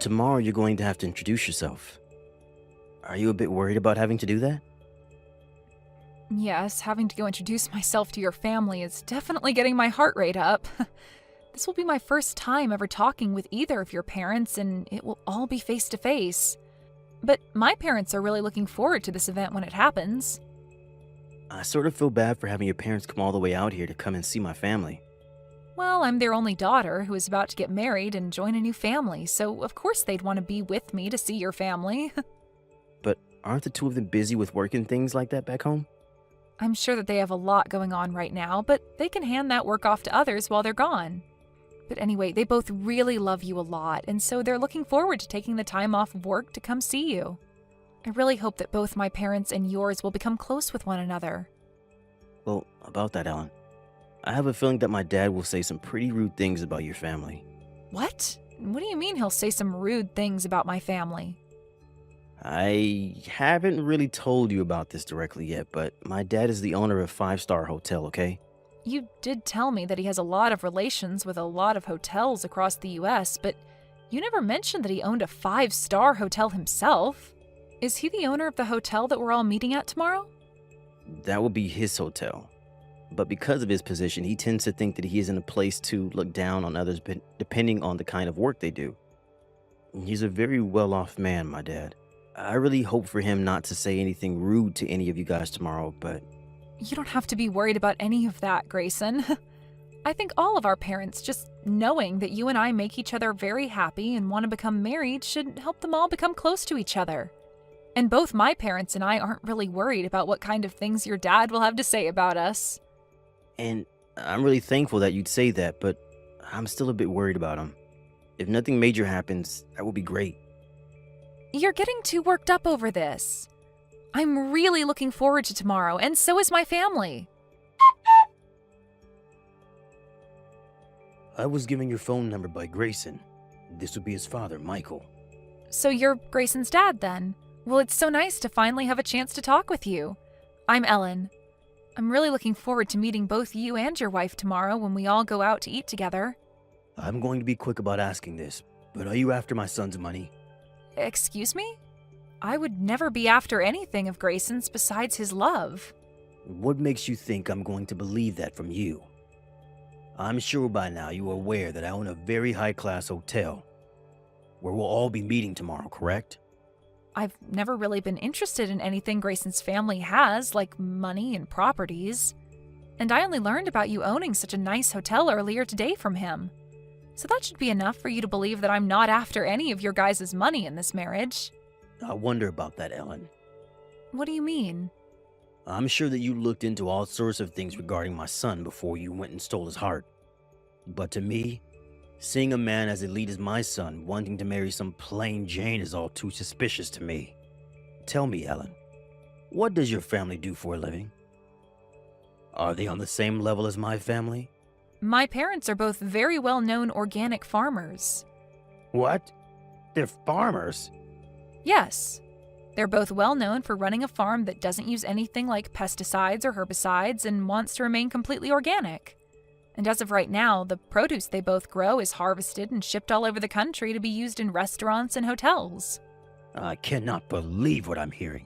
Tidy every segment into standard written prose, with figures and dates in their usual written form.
tomorrow you're going to have to introduce yourself. Are you a bit worried about having to do that? Yes, having to go introduce myself to your family is definitely getting my heart rate up. This will be my first time ever talking with either of your parents, and it will all be face to face. But my parents are really looking forward to this event when it happens. I sort of feel bad for having your parents come all the way out here to come and see my family. Well, I'm their only daughter who is about to get married and join a new family, so of course they'd want to be with me to see your family. But aren't the two of them busy with work and things like that back home? I'm sure that they have a lot going on right now, but they can hand that work off to others while they're gone. But anyway, they both really love you a lot, and so they're looking forward to taking the time off of work to come see you. I really hope that both my parents and yours will become close with one another. Well, about that, Ellen, I have a feeling that my dad will say some pretty rude things about your family. What? What do you mean he'll say some rude things about my family? I haven't really told you about this directly yet, but my dad is the owner of a five-star hotel, okay? You did tell me that he has a lot of relations with a lot of hotels across the US, but you never mentioned that he owned a 5-star hotel himself. Is he the owner of the hotel that we're all meeting at tomorrow? That would be his hotel. But because of his position, he tends to think that he is in a place to look down on others depending on the kind of work they do. He's a very well-off man, my dad. I really hope for him not to say anything rude to any of you guys tomorrow, but... You don't have to be worried about any of that, Grayson. I think all of our parents, just knowing that you and I make each other very happy and want to become married, should help them all become close to each other. And both my parents and I aren't really worried about what kind of things your dad will have to say about us. And I'm really thankful that you'd say that, but I'm still a bit worried about him. If nothing major happens, that would be great. You're getting too worked up over this. I'm really looking forward to tomorrow, and so is my family. I was given your phone number by Grayson. This would be his father, Michael. So you're Grayson's dad, then? Well, it's so nice to finally have a chance to talk with you. I'm Ellen. I'm really looking forward to meeting both you and your wife tomorrow when we all go out to eat together. I'm going to be quick about asking this, but are you after my son's money? Excuse me? I would never be after anything of Grayson's besides his love. What makes you think I'm going to believe that from you? I'm sure by now you are aware that I own a very high-class hotel, where we'll all be meeting tomorrow, correct? I've never really been interested in anything Grayson's family has, like money and properties. And I only learned about you owning such a nice hotel earlier today from him. So that should be enough for you to believe that I'm not after any of your guys' money in this marriage. I wonder about that, Ellen. What do you mean? I'm sure that you looked into all sorts of things regarding my son before you went and stole his heart. But to me, seeing a man as elite as my son wanting to marry some plain Jane is all too suspicious to me. Tell me, Ellen, what does your family do for a living? Are they on the same level as my family? My parents are both very well-known organic farmers. What? They're farmers? Yes. They're both well-known for running a farm that doesn't use anything like pesticides or herbicides and wants to remain completely organic. And as of right now, the produce they both grow is harvested and shipped all over the country to be used in restaurants and hotels. I cannot believe what I'm hearing.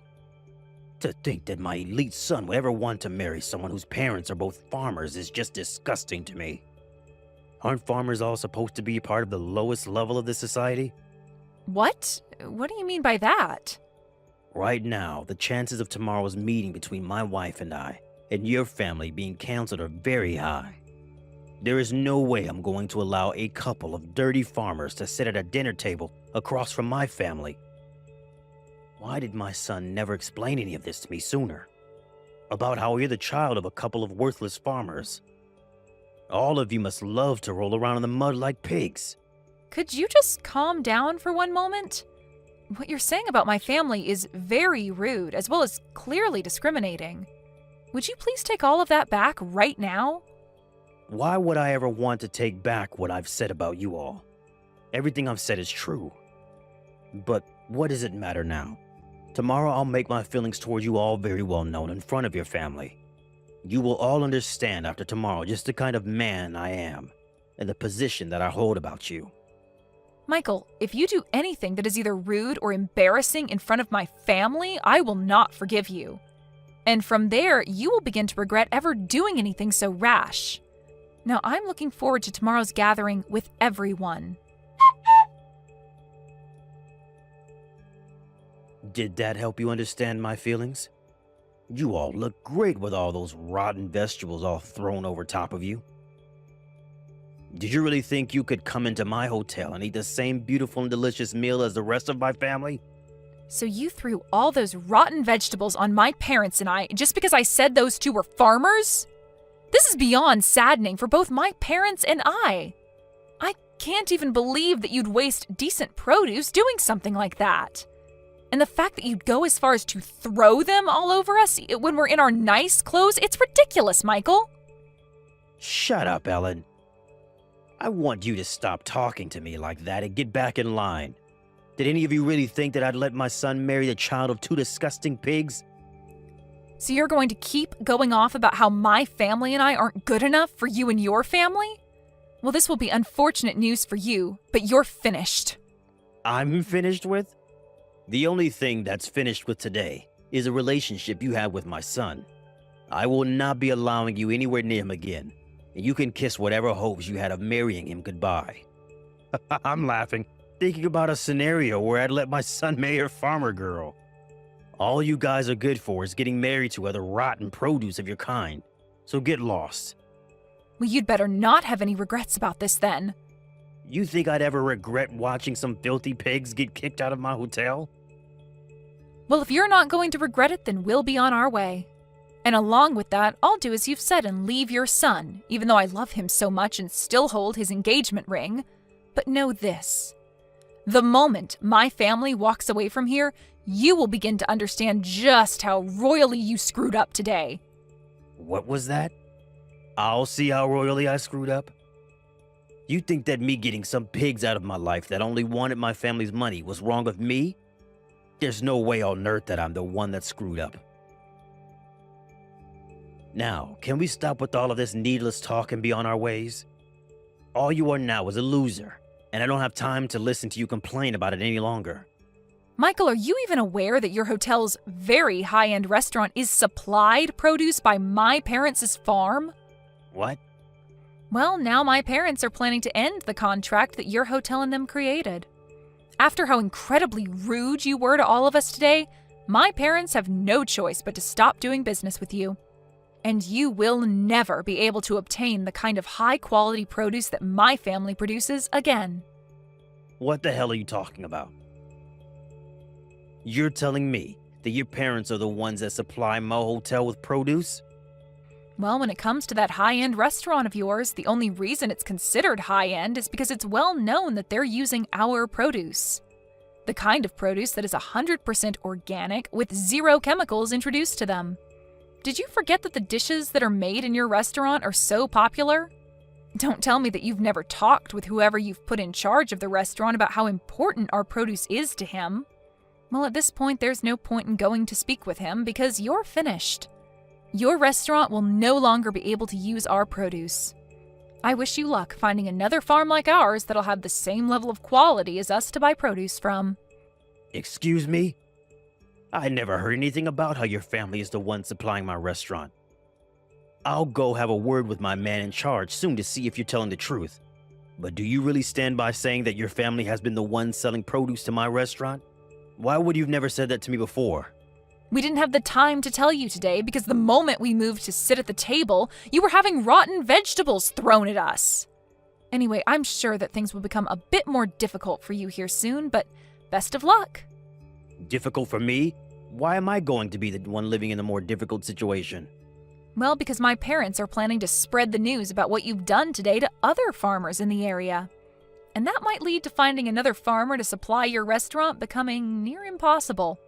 To think that my elite son would ever want to marry someone whose parents are both farmers is just disgusting to me. Aren't farmers all supposed to be part of the lowest level of the society? What? What do you mean by that? Right now, the chances of tomorrow's meeting between my wife and I, and your family being canceled are very high. There is no way I'm going to allow a couple of dirty farmers to sit at a dinner table across from my family. Why did my son never explain any of this to me sooner? About how you're the child of a couple of worthless farmers. All of you must love to roll around in the mud like pigs. Could you just calm down for one moment? What you're saying about my family is very rude, as well as clearly discriminating. Would you please take all of that back right now? Why would I ever want to take back what I've said about you all? Everything I've said is true. But what does it matter now? Tomorrow I'll make my feelings towards you all very well known in front of your family. You will all understand after tomorrow just the kind of man I am and the position that I hold about you. Michael, if you do anything that is either rude or embarrassing in front of my family, I will not forgive you. And from there, you will begin to regret ever doing anything so rash. Now, I'm looking forward to tomorrow's gathering with everyone. Did that help you understand my feelings? You all look great with all those rotten vegetables all thrown over top of you. Did you really think you could come into my hotel and eat the same beautiful and delicious meal as the rest of my family? So you threw all those rotten vegetables on my parents and I just because I said those two were farmers? This is beyond saddening for both my parents and I. I can't even believe that you'd waste decent produce doing something like that. And the fact that you'd go as far as to throw them all over us when we're in our nice clothes, it's ridiculous, Michael. Shut up, Ellen. I want you to stop talking to me like that and get back in line. Did any of you really think that I'd let my son marry the child of two disgusting pigs? So you're going to keep going off about how my family and I aren't good enough for you and your family? Well, this will be unfortunate news for you, but you're finished. I'm finished with? The only thing that's finished with today is a relationship you have with my son. I will not be allowing you anywhere near him again, and you can kiss whatever hopes you had of marrying him goodbye. I'm laughing, thinking about a scenario where I'd let my son marry a farmer girl. All you guys are good for is getting married to other rotten produce of your kind, so get lost. Well, you'd better not have any regrets about this then. You think I'd ever regret watching some filthy pigs get kicked out of my hotel? Well, if you're not going to regret it, then we'll be on our way. And along with that, I'll do as you've said and leave your son, even though I love him so much and still hold his engagement ring. But know this. The moment my family walks away from here, you will begin to understand just how royally you screwed up today. What was that? I'll see how royally I screwed up? You think that me getting some pigs out of my life that only wanted my family's money was wrong with me? There's no way on earth that I'm the one that screwed up. Now, can we stop with all of this needless talk and be on our ways? All you are now is a loser, and I don't have time to listen to you complain about it any longer. Michael, are you even aware that your hotel's very high-end restaurant is supplied produce by my parents' farm? What? Well, now my parents are planning to end the contract that your hotel and them created. After how incredibly rude you were to all of us today, my parents have no choice but to stop doing business with you. And you will never be able to obtain the kind of high-quality produce that my family produces again. What the hell are you talking about? You're telling me that your parents are the ones that supply my hotel with produce? Well, when it comes to that high-end restaurant of yours, the only reason it's considered high-end is because it's well known that they're using our produce. The kind of produce that is 100% organic with zero chemicals introduced to them. Did you forget that the dishes that are made in your restaurant are so popular? Don't tell me that you've never talked with whoever you've put in charge of the restaurant about how important our produce is to him. Well, at this point, there's no point in going to speak with him because you're finished. Your restaurant will no longer be able to use our produce. I wish you luck finding another farm like ours that'll have the same level of quality as us to buy produce from. Excuse me? I never heard anything about how your family is the one supplying my restaurant. I'll go have a word with my man in charge soon to see if you're telling the truth. But do you really stand by saying that your family has been the one selling produce to my restaurant? Why would you have never said that to me before? We didn't have the time to tell you today because the moment we moved to sit at the table, you were having rotten vegetables thrown at us. Anyway, I'm sure that things will become a bit more difficult for you here soon, but best of luck. Difficult for me? Why am I going to be the one living in a more difficult situation? Well, because my parents are planning to spread the news about what you've done today to other farmers in the area. And that might lead to finding another farmer to supply your restaurant becoming near impossible.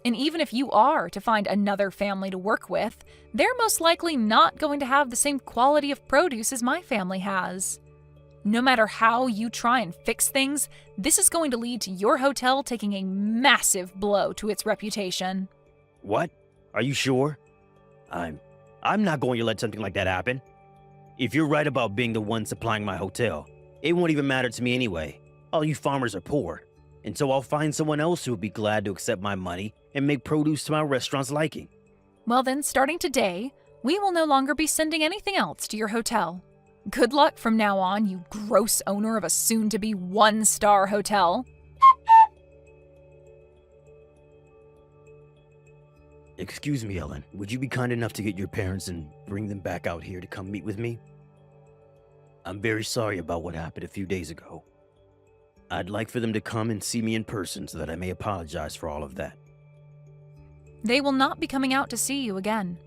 And even if you are to find another family to work with, they're most likely not going to have the same quality of produce as my family has. No matter how you try and fix things, this is going to lead to your hotel taking a massive blow to its reputation. What? Are you sure? I'm not going to let something like that happen. If you're right about being the one supplying my hotel, it won't even matter to me anyway. All you farmers are poor, and so I'll find someone else who would be glad to accept my money and make produce to my restaurant's liking. Well, then, starting today, we will no longer be sending anything else to your hotel. Good luck from now on, you gross owner of a soon-to-be one-star hotel. Excuse me, Ellen. Would you be kind enough to get your parents and bring them back out here to come meet with me? I'm very sorry about what happened a few days ago. I'd like for them to come and see me in person so that I may apologize for all of that. They will not be coming out to see you again.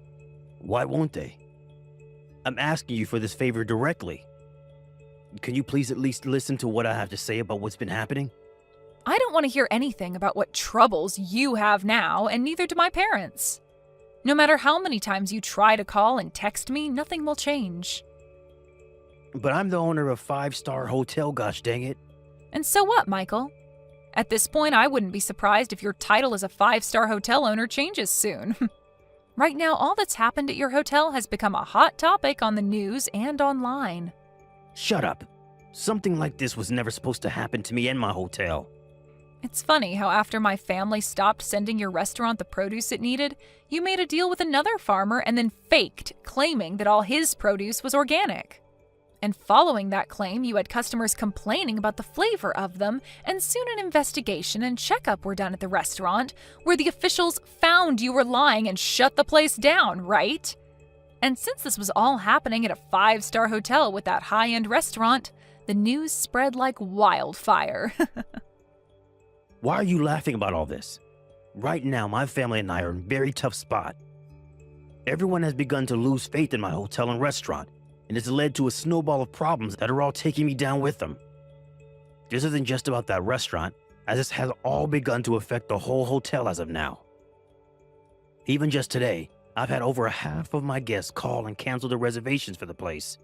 Why won't they? I'm asking you for this favor directly. Can you please at least listen to what I have to say about what's been happening? I don't want to hear anything about what troubles you have now, and neither do my parents. No matter how many times you try to call and text me, nothing will change. But I'm the owner of a 5-star hotel, gosh dang it. And so what, Michael? At this point, I wouldn't be surprised if your title as a 5-star hotel owner changes soon. Right now, all that's happened at your hotel has become a hot topic on the news and online. Shut up. Something like this was never supposed to happen to me and my hotel. It's funny how after my family stopped sending your restaurant the produce it needed, you made a deal with another farmer and then faked, claiming that all his produce was organic. And following that claim, you had customers complaining about the flavor of them, and soon an investigation and checkup were done at the restaurant, where the officials found you were lying and shut the place down, right? And since this was all happening at a 5-star hotel with that high-end restaurant, the news spread like wildfire. Why are you laughing about all this? Right now, my family and I are in a very tough spot. Everyone has begun to lose faith in my hotel and restaurant, and it's led to a snowball of problems that are all taking me down with them. This isn't just about that restaurant, as this has all begun to affect the whole hotel as of now. Even just today, I've had over half of my guests call and cancel their reservations for the place.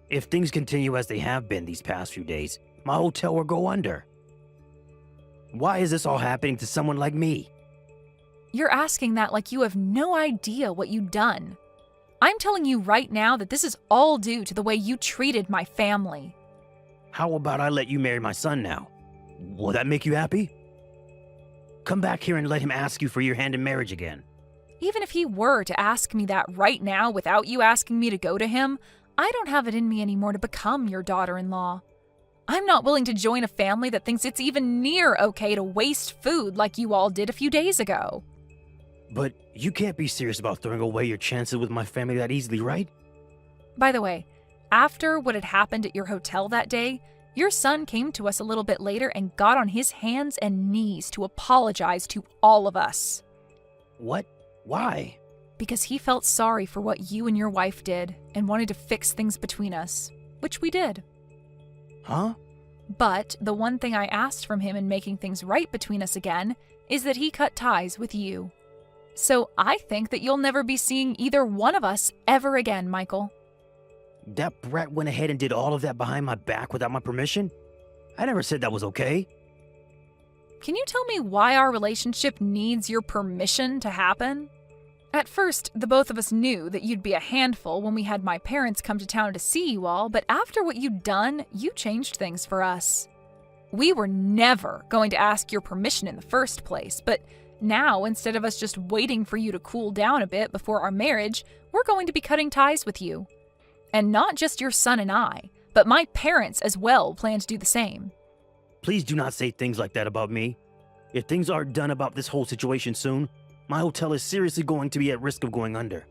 If things continue as they have been these past few days, my hotel will go under. Why is this all happening to someone like me? You're asking that like you have no idea what you've done. I'm telling you right now that this is all due to the way you treated my family. How about I let you marry my son now? Will that make you happy? Come back here and let him ask you for your hand in marriage again. Even if he were to ask me that right now without you asking me to go to him, I don't have it in me anymore to become your daughter-in-law. I'm not willing to join a family that thinks it's even near okay to waste food like you all did a few days ago. But you can't be serious about throwing away your chances with my family that easily, right? By the way, after what had happened at your hotel that day, your son came to us a little bit later and got on his hands and knees to apologize to all of us. What? Why? Because he felt sorry for what you and your wife did and wanted to fix things between us, which we did. Huh? But the one thing I asked from him in making things right between us again is that he cut ties with you. So I think that you'll never be seeing either one of us ever again, Michael. That brat went ahead and did all of that behind my back without my permission? I never said that was okay. Can you tell me why our relationship needs your permission to happen? At first, the both of us knew that you'd be a handful when we had my parents come to town to see you all, but after what you'd done, you changed things for us. We were never going to ask your permission in the first place, but now, instead of us just waiting for you to cool down a bit before our marriage, we're going to be cutting ties with you. And not just your son and I, but my parents as well plan to do the same. Please do not say things like that about me. If things aren't done about this whole situation soon, my hotel is seriously going to be at risk of going under.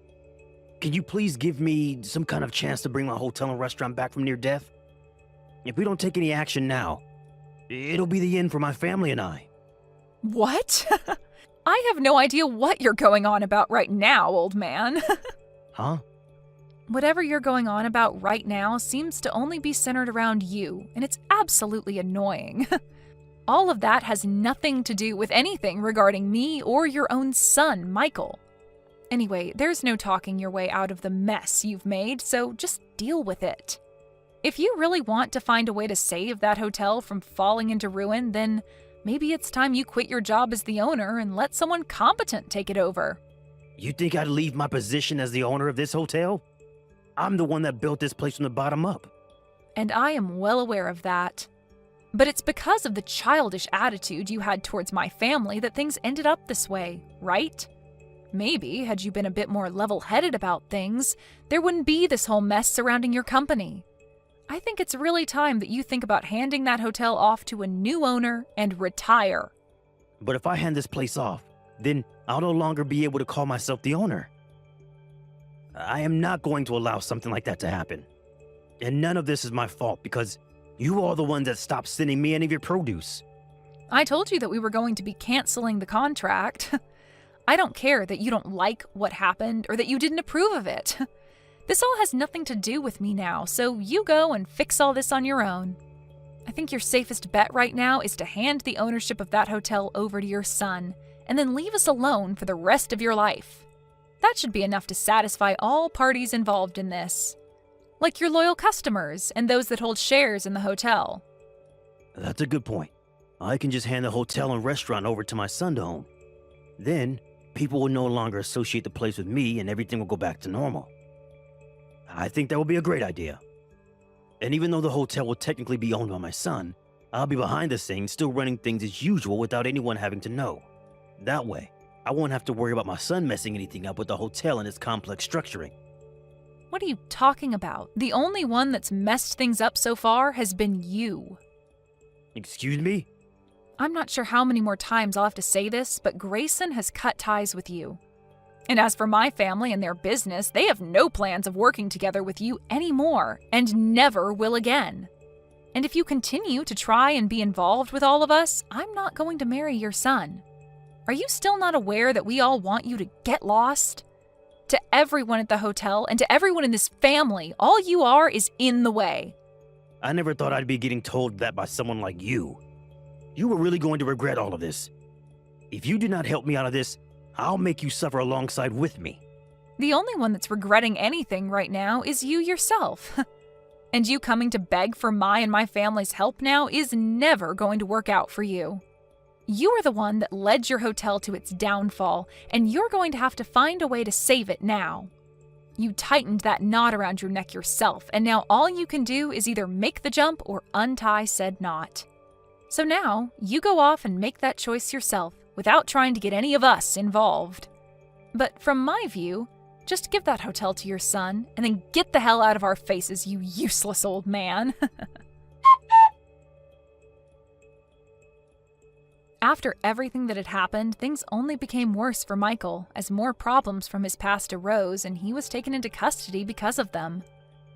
Can you please give me some kind of chance to bring my hotel and restaurant back from near death? If we don't take any action now, it'll be the end for my family and I. What? I have no idea what you're going on about right now, old man. Huh? Whatever you're going on about right now seems to only be centered around you, and it's absolutely annoying. All of that has nothing to do with anything regarding me or your own son, Michael. Anyway, there's no talking your way out of the mess you've made, so just deal with it. If you really want to find a way to save that hotel from falling into ruin, then maybe it's time you quit your job as the owner and let someone competent take it over. You think I'd leave my position as the owner of this hotel? I'm the one that built this place from the bottom up. And I am well aware of that. But it's because of the childish attitude you had towards my family that things ended up this way, right? Maybe, had you been a bit more level-headed about things, there wouldn't be this whole mess surrounding your company. I think it's really time that you think about handing that hotel off to a new owner and retire. But if I hand this place off, then I'll no longer be able to call myself the owner. I am not going to allow something like that to happen. And none of this is my fault because you are the ones that stopped sending me any of your produce. I told you that we were going to be canceling the contract. I don't care that you don't like what happened or that you didn't approve of it. This all has nothing to do with me now, so you go and fix all this on your own. I think your safest bet right now is to hand the ownership of that hotel over to your son, and then leave us alone for the rest of your life. That should be enough to satisfy all parties involved in this, like your loyal customers and those that hold shares in the hotel. That's a good point. I can just hand the hotel and restaurant over to my son to own. Then, people will no longer associate the place with me and everything will go back to normal. I think that would be a great idea. And even though the hotel will technically be owned by my son, I'll be behind the scenes still running things as usual without anyone having to know. That way, I won't have to worry about my son messing anything up with the hotel and its complex structuring. What are you talking about? The only one that's messed things up so far has been you. Excuse me? I'm not sure how many more times I'll have to say this, but Grayson has cut ties with you. And as for my family and their business, they have no plans of working together with you anymore, and never will again. And if you continue to try and be involved with all of us, I'm not going to marry your son. Are you still not aware that we all want you to get lost? To everyone at the hotel and to everyone in this family, all you are is in the way. I never thought I'd be getting told that by someone like you. You were really going to regret all of this. If you do not help me out of this, I'll make you suffer alongside with me. The only one that's regretting anything right now is you yourself. And you coming to beg for my and my family's help now is never going to work out for you. You are the one that led your hotel to its downfall, and you're going to have to find a way to save it now. You tightened that knot around your neck yourself, and now all you can do is either make the jump or untie said knot. So now, you go off and make that choice yourself, without trying to get any of us involved. But from my view, just give that hotel to your son, and then get the hell out of our faces, you useless old man. After everything that had happened, things only became worse for Michael, as more problems from his past arose and he was taken into custody because of them.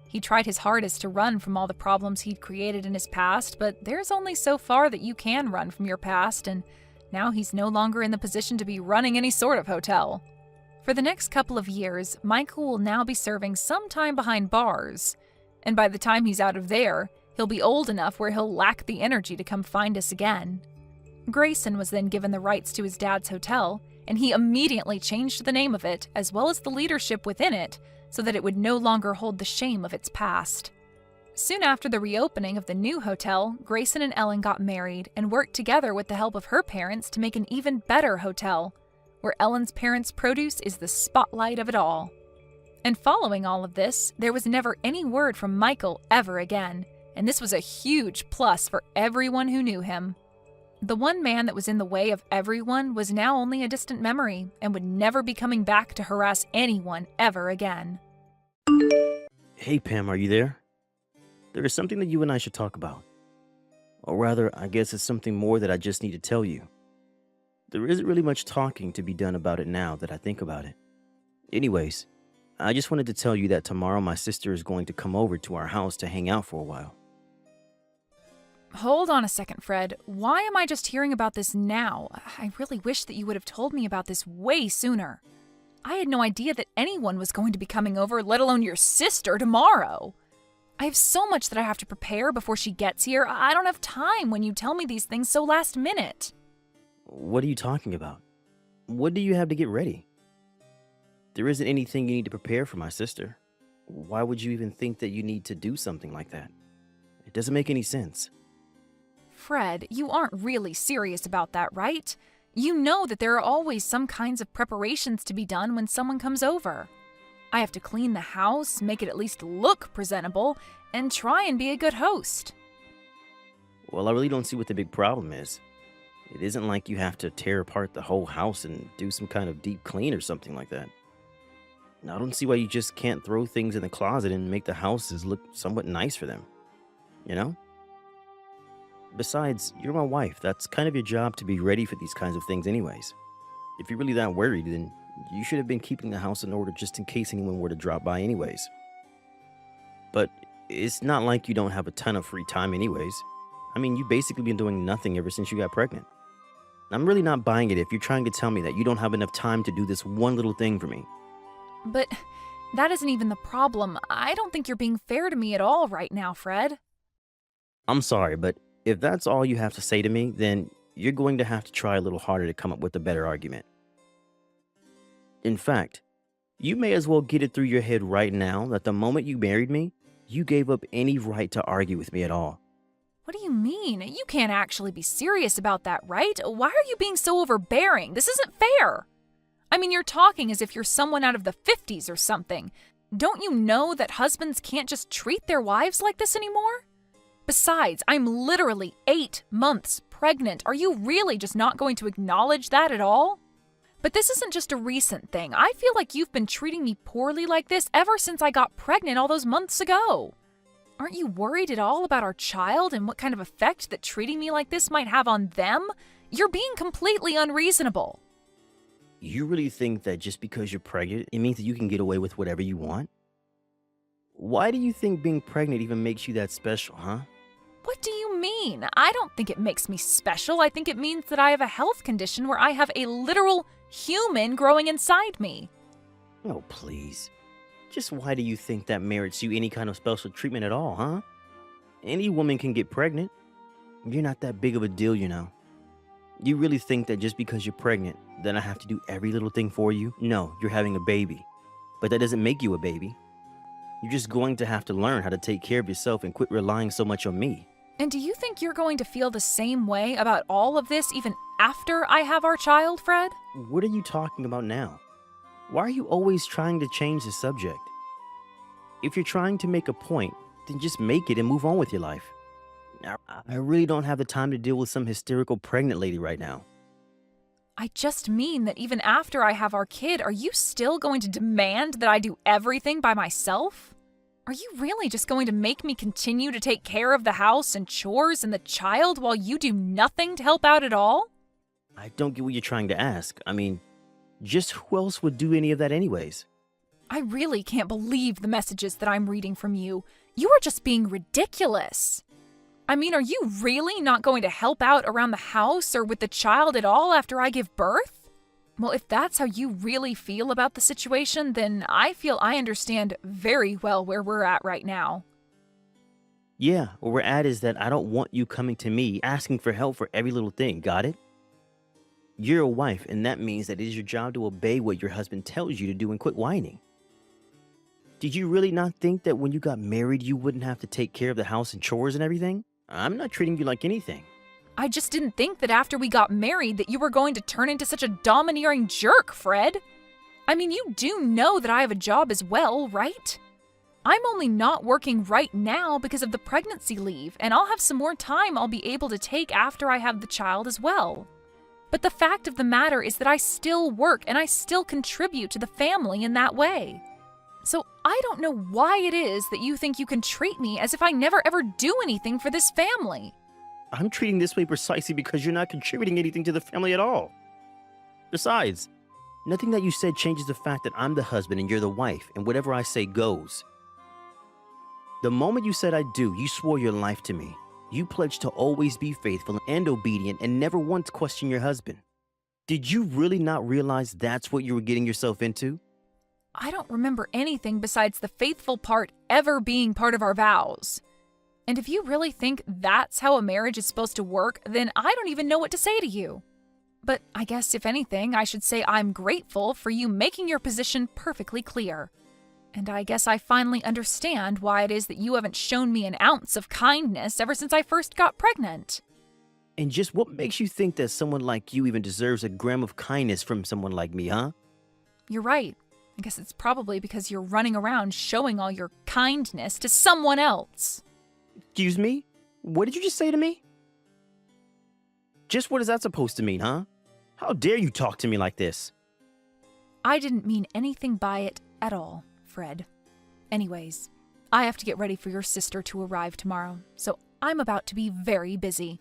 He tried his hardest to run from all the problems he'd created in his past, but there's only so far that you can run from your past, and now he's no longer in the position to be running any sort of hotel. For the next couple of years, Michael will now be serving some time behind bars, and by the time he's out of there, he'll be old enough where he'll lack the energy to come find us again. Grayson was then given the rights to his dad's hotel, and he immediately changed the name of it, as well as the leadership within it, so that it would no longer hold the shame of its past. Soon after the reopening of the new hotel, Grayson and Ellen got married and worked together with the help of her parents to make an even better hotel, where Ellen's parents' produce is the spotlight of it all. And following all of this, there was never any word from Michael ever again, and this was a huge plus for everyone who knew him. The one man that was in the way of everyone was now only a distant memory and would never be coming back to harass anyone ever again. Hey Pam, are you there? There is something that you and I should talk about. Or rather, I guess it's something more that I just need to tell you. There isn't really much talking to be done about it now that I think about it. Anyways, I just wanted to tell you that tomorrow my sister is going to come over to our house to hang out for a while. Hold on a second, Fred. Why am I just hearing about this now? I really wish that you would have told me about this way sooner. I had no idea that anyone was going to be coming over, let alone your sister, tomorrow. I have so much that I have to prepare before she gets here. I don't have time when you tell me these things so last minute. What are you talking about? What do you have to get ready? There isn't anything you need to prepare for my sister. Why would you even think that you need to do something like that? It doesn't make any sense. Fred, you aren't really serious about that, right? You know that there are always some kinds of preparations to be done when someone comes over. I have to clean the house, make it at least look presentable, and try and be a good host. Well, I really don't see what the big problem is. It isn't like you have to tear apart the whole house and do some kind of deep clean or something like that. I don't see why you just can't throw things in the closet and make the houses look somewhat nice for them, you know? Besides, you're my wife. That's kind of your job to be ready for these kinds of things, anyways. If you're really that worried, then you should have been keeping the house in order just in case anyone were to drop by, anyways. But it's not like you don't have a ton of free time, anyways. I mean, you've basically been doing nothing ever since you got pregnant. I'm really not buying it if you're trying to tell me that you don't have enough time to do this one little thing for me. But that isn't even the problem. I don't think you're being fair to me at all right now, Fred. I'm sorry, but if that's all you have to say to me, then you're going to have to try a little harder to come up with a better argument. In fact, you may as well get it through your head right now that the moment you married me, you gave up any right to argue with me at all. What do you mean? You can't actually be serious about that, right? Why are you being so overbearing? This isn't fair. I mean, you're talking as if you're someone out of the 50s or something. Don't you know that husbands can't just treat their wives like this anymore? Besides, I'm literally 8 months pregnant. Are you really just not going to acknowledge that at all? But this isn't just a recent thing. I feel like you've been treating me poorly like this ever since I got pregnant all those months ago. Aren't you worried at all about our child and what kind of effect that treating me like this might have on them? You're being completely unreasonable. You really think that just because you're pregnant, it means that you can get away with whatever you want? Why do you think being pregnant even makes you that special, huh? What do you mean? I don't think it makes me special. I think it means that I have a health condition where I have a literal human growing inside me. Oh, please. Just why do you think that merits you any kind of special treatment at all, huh? Any woman can get pregnant. You're not that big of a deal, you know. You really think that just because you're pregnant, then I have to do every little thing for you? No, you're having a baby. But that doesn't make you a baby. You're just going to have to learn how to take care of yourself and quit relying so much on me. And do you think you're going to feel the same way about all of this even after I have our child, Fred? What are you talking about now? Why are you always trying to change the subject? If you're trying to make a point, then just make it and move on with your life. I really don't have the time to deal with some hysterical pregnant lady right now. I just mean that even after I have our kid, are you still going to demand that I do everything by myself? Are you really just going to make me continue to take care of the house and chores and the child while you do nothing to help out at all? I don't get what you're trying to ask. I mean, just who else would do any of that anyways? I really can't believe the messages that I'm reading from you. You are just being ridiculous. I mean, are you really not going to help out around the house or with the child at all after I give birth? Well, if that's how you really feel about the situation, then I feel I understand very well where we're at right now. Yeah, where we're at is that I don't want you coming to me asking for help for every little thing, got it? You're a wife, and that means that it is your job to obey what your husband tells you to do and quit whining. Did you really not think that when you got married, you wouldn't have to take care of the house and chores and everything? I'm not treating you like anything. I just didn't think that after we got married that you were going to turn into such a domineering jerk, Fred. I mean, you do know that I have a job as well, right? I'm only not working right now because of the pregnancy leave, and I'll have some more time I'll be able to take after I have the child as well. But the fact of the matter is that I still work and I still contribute to the family in that way. So I don't know why it is that you think you can treat me as if I never ever do anything for this family. I'm treating this way precisely because you're not contributing anything to the family at all. Besides, nothing that you said changes the fact that I'm the husband and you're the wife, and whatever I say goes. The moment you said I do, you swore your life to me. You pledged to always be faithful and obedient and never once question your husband. Did you really not realize that's what you were getting yourself into? I don't remember anything besides the faithful part ever being part of our vows. And if you really think that's how a marriage is supposed to work, then I don't even know what to say to you. But I guess if anything, I should say I'm grateful for you making your position perfectly clear. And I guess I finally understand why it is that you haven't shown me an ounce of kindness ever since I first got pregnant. And just what makes you think that someone like you even deserves a gram of kindness from someone like me, huh? You're right. I guess it's probably because you're running around showing all your kindness to someone else. Excuse me? What did you just say to me? Just what is that supposed to mean, huh? How dare you talk to me like this? I didn't mean anything by it at all, Fred. Anyways, I have to get ready for your sister to arrive tomorrow, so I'm about to be very busy.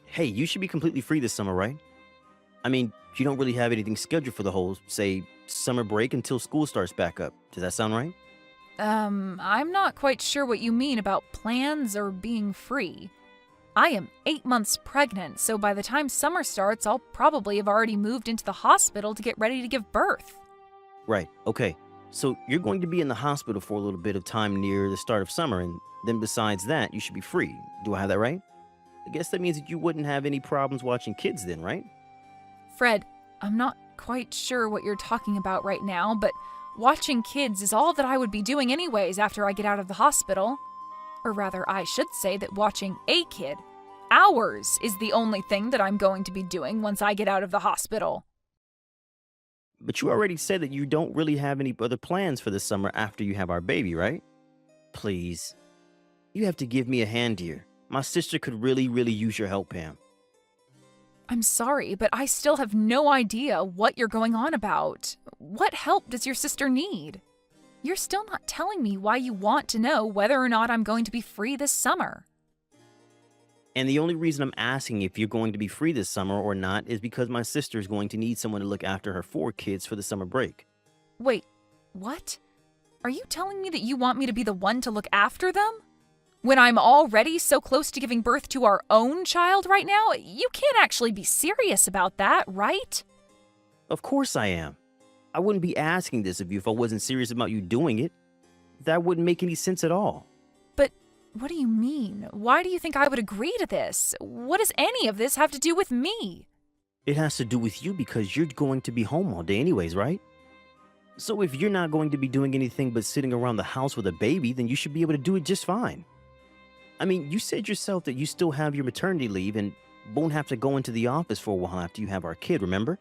Hey, you should be completely free this summer, right? I mean, you don't really have anything scheduled for the whole, say, summer break until school starts back up. Does that sound right? I'm not quite sure what you mean about plans or being free. I am 8 months pregnant, so by the time summer starts, I'll probably have already moved into the hospital to get ready to give birth. Right, okay. So you're going to be in the hospital for a little bit of time near the start of summer, and then besides that, you should be free. Do I have that right? I guess that means that you wouldn't have any problems watching kids then, right? Fred, I'm not quite sure what you're talking about right now, but watching kids is all that I would be doing anyways after I get out of the hospital. Or rather, I should say that watching a kid, ours, is the only thing that I'm going to be doing once I get out of the hospital. But you already said that you don't really have any other plans for the summer after you have our baby, right? Please. You have to give me a hand here. My sister could really use your help, Pam. I'm sorry, but I still have no idea what you're going on about. What help does your sister need? You're still not telling me why you want to know whether or not I'm going to be free this summer. And the only reason I'm asking if you're going to be free this summer or not is because my sister is going to need someone to look after her 4 kids for the summer break. Wait, what? Are you telling me that you want me to be the one to look after them? When I'm already so close to giving birth to our own child right now? You can't actually be serious about that, right? Of course I am. I wouldn't be asking this of you if I wasn't serious about you doing it. That wouldn't make any sense at all. But what do you mean? Why do you think I would agree to this? What does any of this have to do with me? It has to do with you because you're going to be home all day anyways, right? So if you're not going to be doing anything but sitting around the house with a baby, then you should be able to do it just fine. I mean, you said yourself that you still have your maternity leave and won't have to go into the office for a while after you have our kid, remember?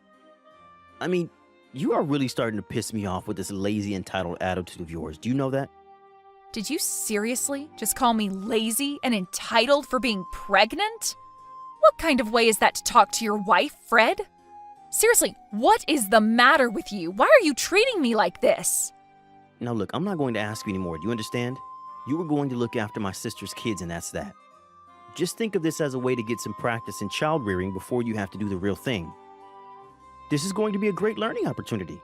I mean, you are really starting to piss me off with this lazy, entitled attitude of yours. Do you know that? Did you seriously just call me lazy and entitled for being pregnant? What kind of way is that to talk to your wife, Fred? Seriously, what is the matter with you? Why are you treating me like this? Now look, I'm not going to ask you anymore. Do you understand? You were going to look after my sister's kids and that's that. Just think of this as a way to get some practice in child rearing before you have to do the real thing. This is going to be a great learning opportunity.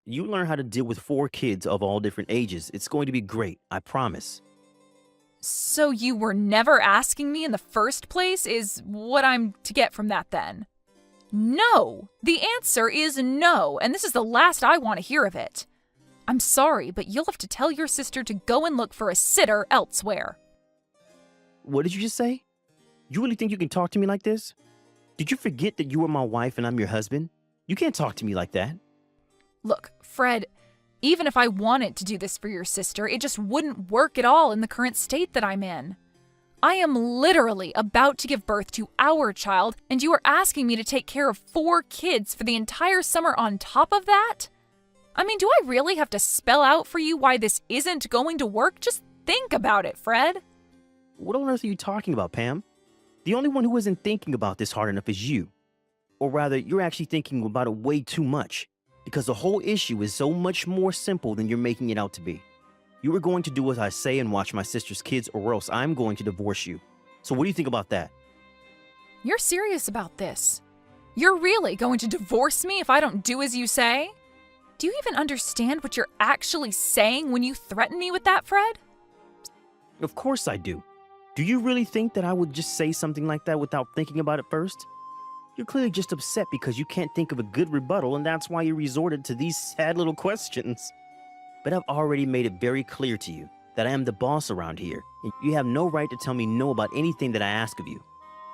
You learn how to deal with 4 kids of all different ages. It's going to be great, I promise. So you were never asking me in the first place is what I'm to get from that then? No! The answer is no, and this is the last I want to hear of it. I'm sorry, but you'll have to tell your sister to go and look for a sitter elsewhere. What did you just say? You really think you can talk to me like this? Did you forget that you are my wife and I'm your husband? You can't talk to me like that. Look, Fred, even if I wanted to do this for your sister, it just wouldn't work at all in the current state that I'm in. I am literally about to give birth to our child, and you are asking me to take care of 4 kids for the entire summer on top of that? I mean, do I really have to spell out for you why this isn't going to work? Just think about it, Fred. What on earth are you talking about, Pam? The only one who isn't thinking about this hard enough is you. Or rather, you're actually thinking about it way too much. Because the whole issue is so much more simple than you're making it out to be. You are going to do as I say and watch my sister's kids, or else I'm going to divorce you. So what do you think about that? You're serious about this? You're really going to divorce me if I don't do as you say? Do you even understand what you're actually saying when you threaten me with that, Fred? Of course I do. Do you really think that I would just say something like that without thinking about it first? You're clearly just upset because you can't think of a good rebuttal, and that's why you resorted to these sad little questions. But I've already made it very clear to you that I am the boss around here, and you have no right to tell me no about anything that I ask of you.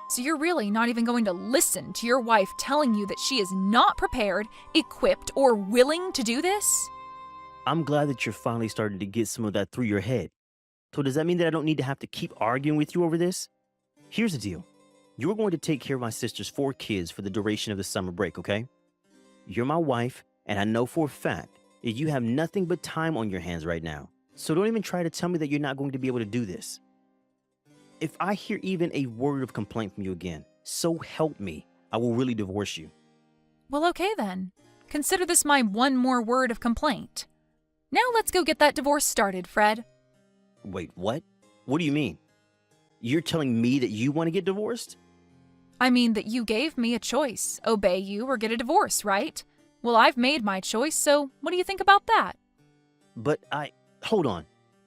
So you're really not even going to listen to your wife telling you that she is not prepared, equipped, or willing to do this? I'm glad that you're finally starting to get some of that through your head. So does that mean that I don't need to have to keep arguing with you over this? Here's the deal. You're going to take care of my sister's 4 kids for the duration of the summer break, okay? You're my wife, and I know for a fact that you have nothing but time on your hands right now. So don't even try to tell me that you're not going to be able to do this. If I hear even a word of complaint from you again, so help me, I will really divorce you. Well, okay then. Consider this my one more word of complaint. Now let's go get that divorce started, Fred. Wait, what? What do you mean? You're telling me that you want to get divorced? I mean that you gave me a choice. Obey you or get a divorce, right? Well, I've made my choice, so what do you think about that? But hold on.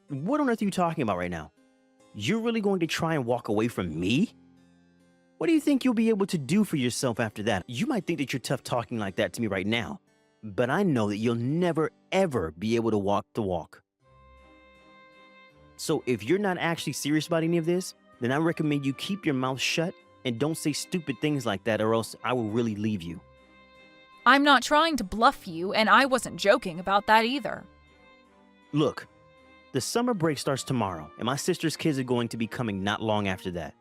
What on earth are you talking about right now? You're really going to try and walk away from me? What do you think you'll be able to do for yourself after that? You might think that you're tough talking like that to me right now, but I know that you'll never, ever be able to walk the walk. So if you're not actually serious about any of this, then I recommend you keep your mouth shut and don't say stupid things like that, or else I will really leave you. I'm not trying to bluff you, and I wasn't joking about that either. Look, the summer break starts tomorrow, and my sister's kids are going to be coming not long after that.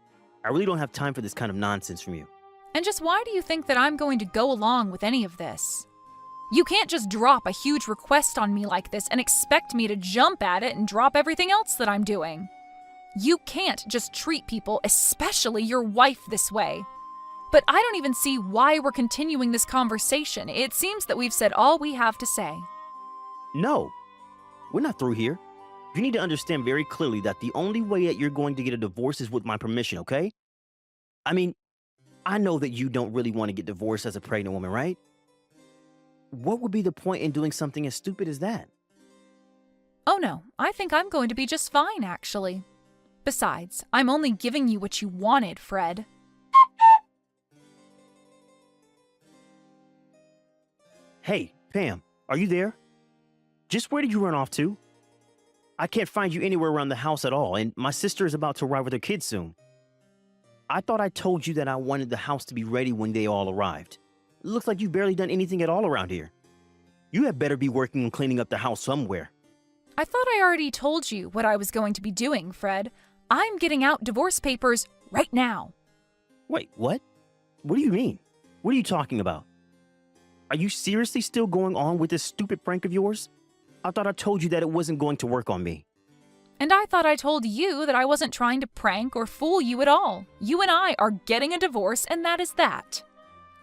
I really don't have time for this kind of nonsense from you. And just why do you think that I'm going to go along with any of this? You can't just drop a huge request on me like this and expect me to jump at it and drop everything else that I'm doing. You can't just treat people, especially your wife, this way. But I don't even see why we're continuing this conversation. It seems that we've said all we have to say. No, we're not through here. You need to understand very clearly that the only way that you're going to get a divorce is with my permission, okay? I mean, I know that you don't really want to get divorced as a pregnant woman, right? What would be the point in doing something as stupid as that? Oh no, I think I'm going to be just fine, actually. Besides, I'm only giving you what you wanted, Fred. Hey, Pam, are you there? Just where did you run off to? I can't find you anywhere around the house at all, and my sister is about to arrive with her kids soon. I thought I told you that I wanted the house to be ready when they all arrived. It looks like you've barely done anything at all around here. You had better be working on cleaning up the house somewhere. I thought I already told you what I was going to be doing, Fred. I'm getting out divorce papers right now. Wait, what? What do you mean? What are you talking about? Are you seriously still going on with this stupid prank of yours? I thought I told you that it wasn't going to work on me. And I thought I told you that I wasn't trying to prank or fool you at all. You and I are getting a divorce, and that is that.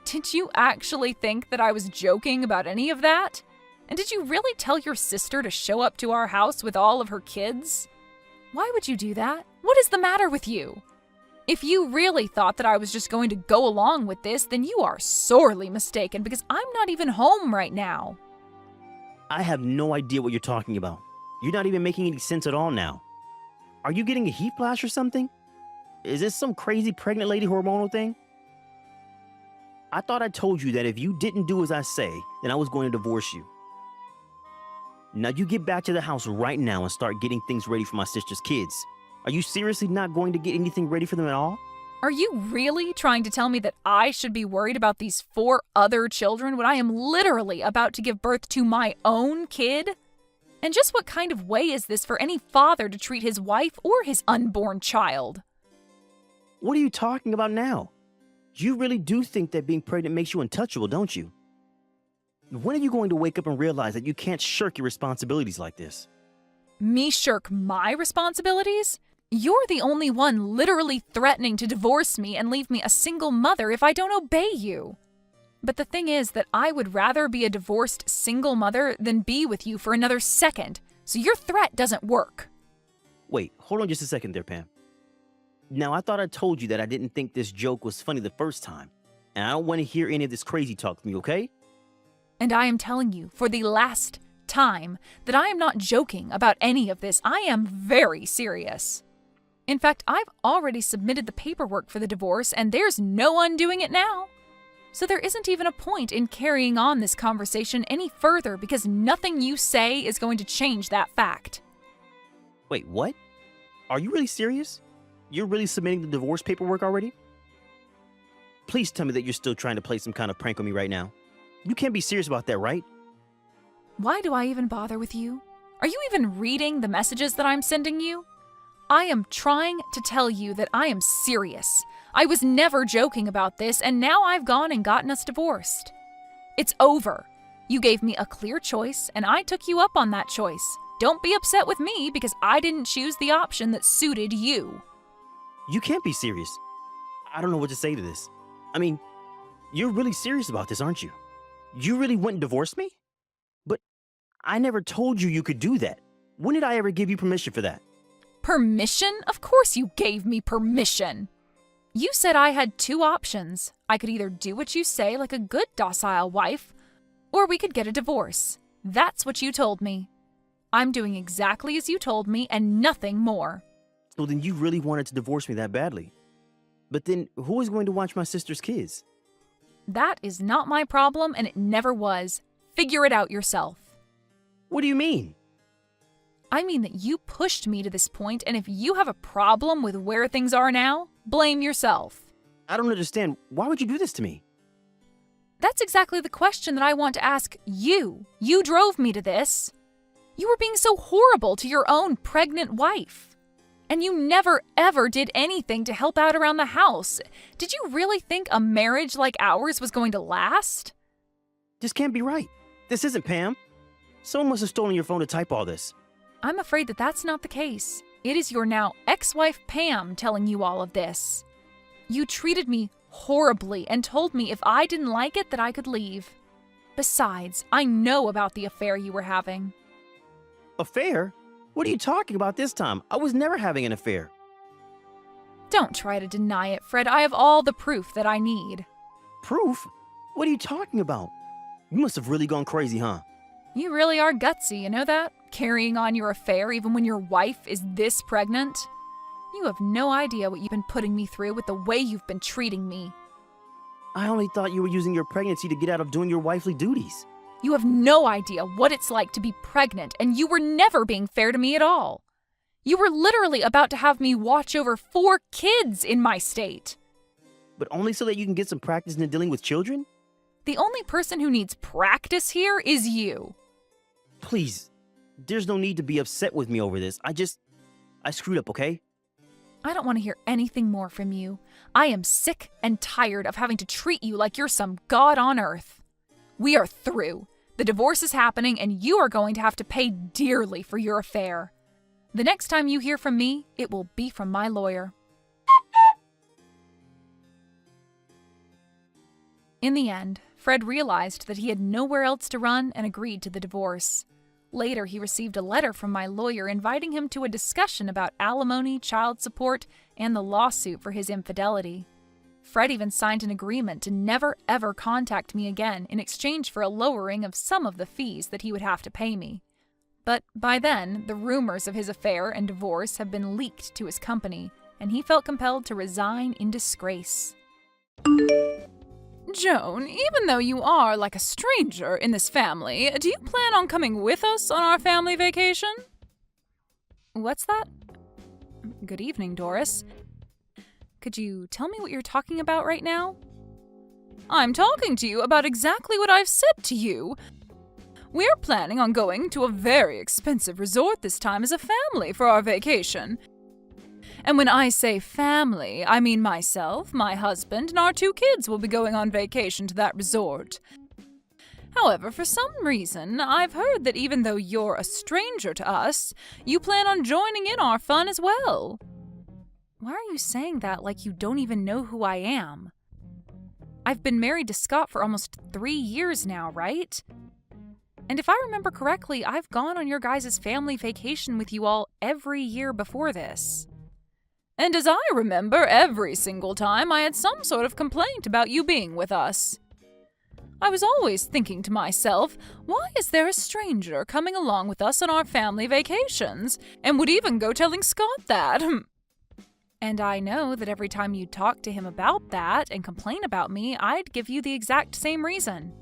Did you actually think that I was joking about any of that? And did you really tell your sister to show up to our house with all of her kids? Why would you do that? What is the matter with you? If you really thought that I was just going to go along with this, then you are sorely mistaken because I'm not even home right now. I have no idea what you're talking about. You're not even making any sense at all now. Are you getting a heat flash or something? Is this some crazy pregnant lady hormonal thing? I thought I told you that if you didn't do as I say, then I was going to divorce you. Now you get back to the house right now and start getting things ready for my sister's kids. Are you seriously not going to get anything ready for them at all? Are you really trying to tell me that I should be worried about these 4 other children when I am literally about to give birth to my own kid? And just what kind of way is this for any father to treat his wife or his unborn child? What are you talking about now? You really do think that being pregnant makes you untouchable, don't you? When are you going to wake up and realize that you can't shirk your responsibilities like this? Me shirk my responsibilities? You're the only one literally threatening to divorce me and leave me a single mother if I don't obey you. But the thing is that I would rather be a divorced single mother than be with you for another second, so your threat doesn't work. Wait, hold on just a second there, Pam. Now, I thought I told you that I didn't think this joke was funny the first time, and I don't want to hear any of this crazy talk from you, okay? And I am telling you, for the last time, that I am not joking about any of this. I am very serious. In fact, I've already submitted the paperwork for the divorce, and there's no undoing it now. So there isn't even a point in carrying on this conversation any further because nothing you say is going to change that fact. Wait, what? Are you really serious? You're really submitting the divorce paperwork already? Please tell me that you're still trying to play some kind of prank on me right now. You can't be serious about that, right? Why do I even bother with you? Are you even reading the messages that I'm sending you? I am trying to tell you that I am serious. I was never joking about this, and now I've gone and gotten us divorced. It's over. You gave me a clear choice, and I took you up on that choice. Don't be upset with me because I didn't choose the option that suited you. You can't be serious. I don't know what to say to this. I mean, you're really serious about this, aren't you? You really went and divorced me? But I never told you you could do that. When did I ever give you permission for that? Permission? Of course you gave me permission. You said I had two options. I could either do what you say like a good docile wife, or we could get a divorce. That's what you told me. I'm doing exactly as you told me and nothing more. So then you really wanted to divorce me that badly. But then who is going to watch my sister's kids? That is not my problem and it never was. Figure it out yourself. What do you mean? I mean that you pushed me to this point, and if you have a problem with where things are now, blame yourself. I don't understand. Why would you do this to me? That's exactly the question that I want to ask you. You drove me to this. You were being so horrible to your own pregnant wife. And you never ever did anything to help out around the house. Did you really think a marriage like ours was going to last? This can't be right. This isn't Pam. Someone must have stolen your phone to type all this. I'm afraid that that's not the case. It is your now ex-wife Pam telling you all of this. You treated me horribly and told me if I didn't like it that I could leave. Besides, I know about the affair you were having. Affair? What are you talking about this time? I was never having an affair. Don't try to deny it, Fred. I have all the proof that I need. Proof? What are you talking about? You must have really gone crazy, huh? You really are gutsy, you know that? Carrying on your affair even when your wife is this pregnant? You have no idea what you've been putting me through with the way you've been treating me. I only thought you were using your pregnancy to get out of doing your wifely duties. You have no idea what it's like to be pregnant, and you were never being fair to me at all. You were literally about to have me watch over 4 kids in my state. But only so that you can get some practice in dealing with children? The only person who needs practice here is you. Please, there's no need to be upset with me over this. I screwed up, okay? I don't want to hear anything more from you. I am sick and tired of having to treat you like you're some god on earth. We are through. The divorce is happening, and you are going to have to pay dearly for your affair. The next time you hear from me, it will be from my lawyer. In the end, Fred realized that he had nowhere else to run and agreed to the divorce. Later, he received a letter from my lawyer inviting him to a discussion about alimony, child support, and the lawsuit for his infidelity. Fred even signed an agreement to never ever contact me again in exchange for a lowering of some of the fees that he would have to pay me. But by then, the rumors of his affair and divorce have been leaked to his company, and he felt compelled to resign in disgrace. Joan, even though you are like a stranger in this family, do you plan on coming with us on our family vacation? What's that? Good evening, Doris. Could you tell me what you're talking about right now? I'm talking to you about exactly what I've said to you. We're planning on going to a very expensive resort this time as a family for our vacation. And when I say family, I mean myself, my husband, and our 2 kids will be going on vacation to that resort. However, for some reason, I've heard that even though you're a stranger to us, you plan on joining in our fun as well. Why are you saying that like you don't even know who I am? I've been married to Scott for almost 3 years now, right? And if I remember correctly, I've gone on your guys' family vacation with you all every year before this. And as I remember, every single time I had some sort of complaint about you being with us. I was always thinking to myself, why is there a stranger coming along with us on our family vacations? And would even go telling Scott that. And I know that every time you talk to him about that and complain about me, I'd give you the exact same reason.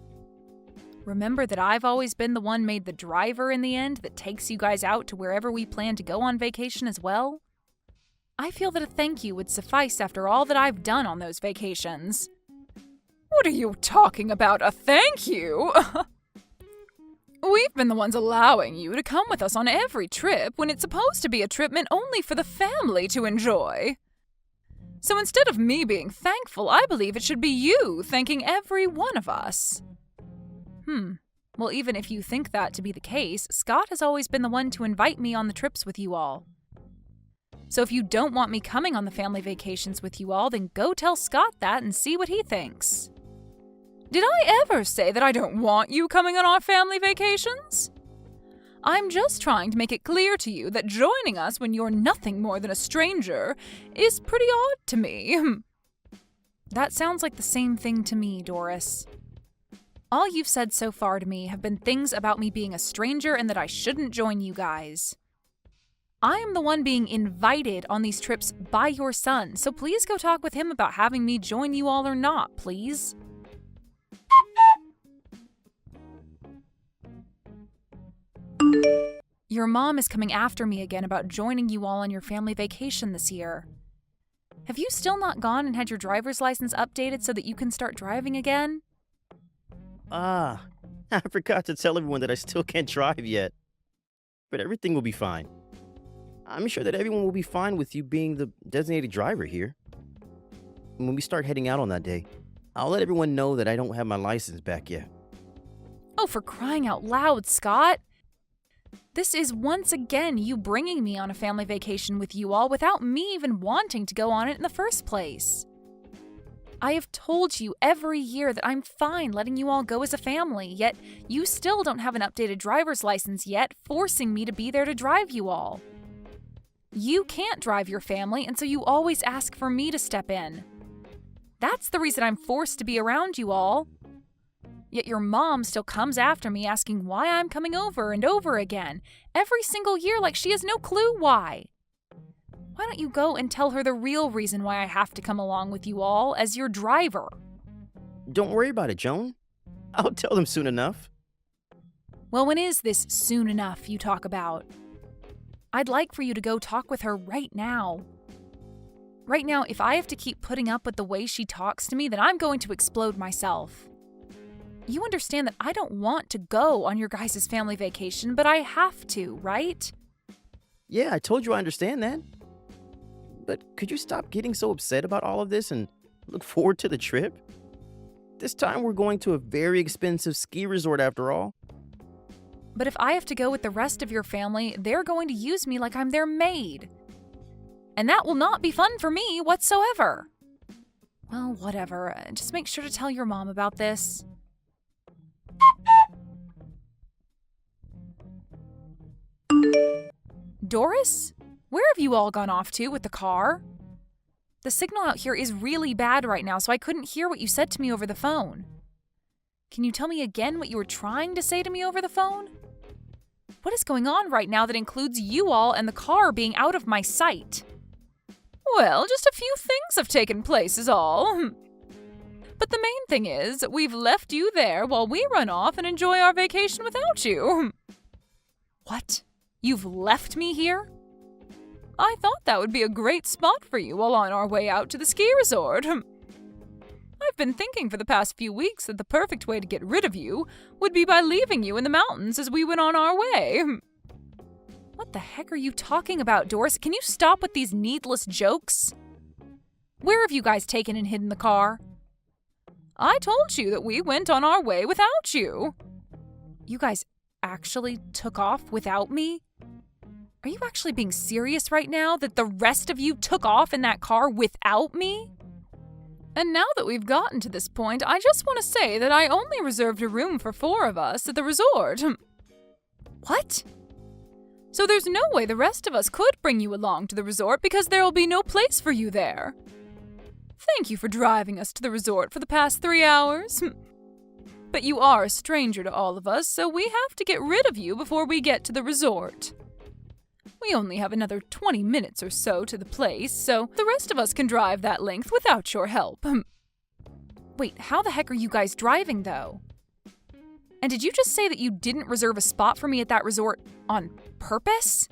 Remember that I've always been the one made the driver in the end that takes you guys out to wherever we plan to go on vacation as well? I feel that a thank you would suffice after all that I've done on those vacations. What are you talking about, a thank you? We've been the ones allowing you to come with us on every trip when it's supposed to be a trip meant only for the family to enjoy. So instead of me being thankful, I believe it should be you thanking every one of us. Well, even if you think that to be the case, Scott has always been the one to invite me on the trips with you all. So if you don't want me coming on the family vacations with you all, then go tell Scott that and see what he thinks. Did I ever say that I don't want you coming on our family vacations? I'm just trying to make it clear to you that joining us when you're nothing more than a stranger is pretty odd to me. That sounds like the same thing to me, Doris. All you've said so far to me have been things about me being a stranger and that I shouldn't join you guys. I am the one being invited on these trips by your son, so please go talk with him about having me join you all or not, please. Your mom is coming after me again about joining you all on your family vacation this year. Have you still not gone and had your driver's license updated so that you can start driving again? I forgot to tell everyone that I still can't drive yet. But everything will be fine. I'm sure that everyone will be fine with you being the designated driver here. And when we start heading out on that day, I'll let everyone know that I don't have my license back yet. Oh, for crying out loud, Scott! This is once again you bringing me on a family vacation with you all without me even wanting to go on it in the first place. I have told you every year that I'm fine letting you all go as a family, yet you still don't have an updated driver's license yet, forcing me to be there to drive you all. You can't drive your family, and so you always ask for me to step in. That's the reason I'm forced to be around you all. Yet your mom still comes after me asking why I'm coming over and over again, every single year like she has no clue why. Why don't you go and tell her the real reason why I have to come along with you all as your driver? Don't worry about it, Joan. I'll tell them soon enough. Well, when is this soon enough you talk about? I'd like for you to go talk with her right now. Right now, if I have to keep putting up with the way she talks to me, then I'm going to explode myself. You understand that I don't want to go on your guys' family vacation, but I have to, right? Yeah, I told you I understand that. But could you stop getting so upset about all of this and look forward to the trip? This time we're going to a very expensive ski resort after all. But if I have to go with the rest of your family, they're going to use me like I'm their maid. And that will not be fun for me whatsoever. Well, whatever. Just make sure to tell your mom about this. Doris? Where have you all gone off to with the car? The signal out here is really bad right now, so I couldn't hear what you said to me over the phone. Can you tell me again what you were trying to say to me over the phone? What is going on right now that includes you all and the car being out of my sight? Well, just a few things have taken place is all. But the main thing is, we've left you there while we run off and enjoy our vacation without you. What? You've left me here? I thought that would be a great spot for you while on our way out to the ski resort. I've been thinking for the past few weeks that the perfect way to get rid of you would be by leaving you in the mountains as we went on our way. What the heck are you talking about, Doris? Can you stop with these needless jokes? Where have you guys taken and hidden the car? I told you that we went on our way without you. You guys actually took off without me? Are you actually being serious right now that the rest of you took off in that car without me? And now that we've gotten to this point, I just want to say that I only reserved a room for 4 of us at the resort. What? So there's no way the rest of us could bring you along to the resort because there will be no place for you there. Thank you for driving us to the resort for the past 3 hours. But you are a stranger to all of us, so we have to get rid of you before we get to the resort. We only have another 20 minutes or so to the place, so the rest of us can drive that length without your help. Wait, how the heck are you guys driving, though? And did you just say that you didn't reserve a spot for me at that resort on purpose?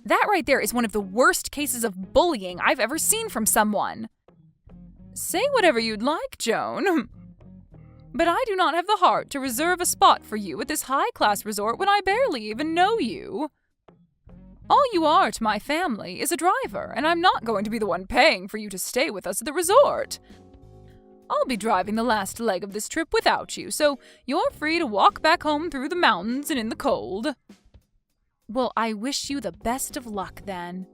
That right there is one of the worst cases of bullying I've ever seen from someone. Say whatever you'd like, Joan. But I do not have the heart to reserve a spot for you at this high-class resort when I barely even know you. All you are to my family is a driver, and I'm not going to be the one paying for you to stay with us at the resort. I'll be driving the last leg of this trip without you, so you're free to walk back home through the mountains and in the cold. Well, I wish you the best of luck then.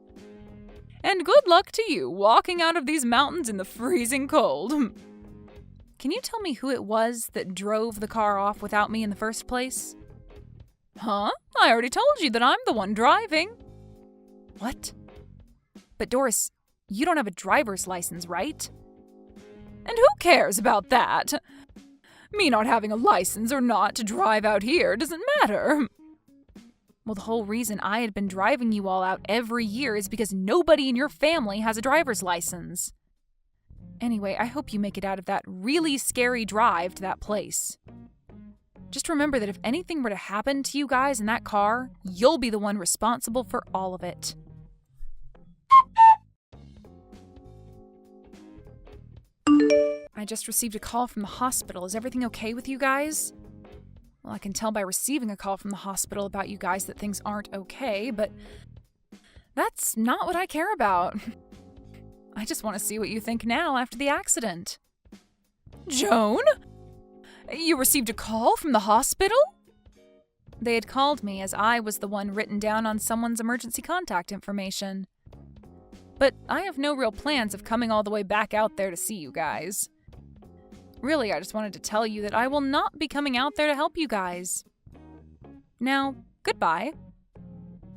And good luck to you walking out of these mountains in the freezing cold. Can you tell me who it was that drove the car off without me in the first place? Huh? I already told you that I'm the one driving. What? But Doris, you don't have a driver's license, right? And who cares about that? Me not having a license or not to drive out here doesn't matter. Well, the whole reason I had been driving you all out every year is because nobody in your family has a driver's license. Anyway, I hope you make it out of that really scary drive to that place. Just remember that if anything were to happen to you guys in that car, you'll be the one responsible for all of it. I just received a call from the hospital. Is everything okay with you guys? Well, I can tell by receiving a call from the hospital about you guys that things aren't okay, but that's not what I care about. I just want to see what you think now after the accident. Joan? You received a call from the hospital? They had called me as I was the one written down on someone's emergency contact information. But I have no real plans of coming all the way back out there to see you guys. Really, I just wanted to tell you that I will not be coming out there to help you guys. Now, goodbye.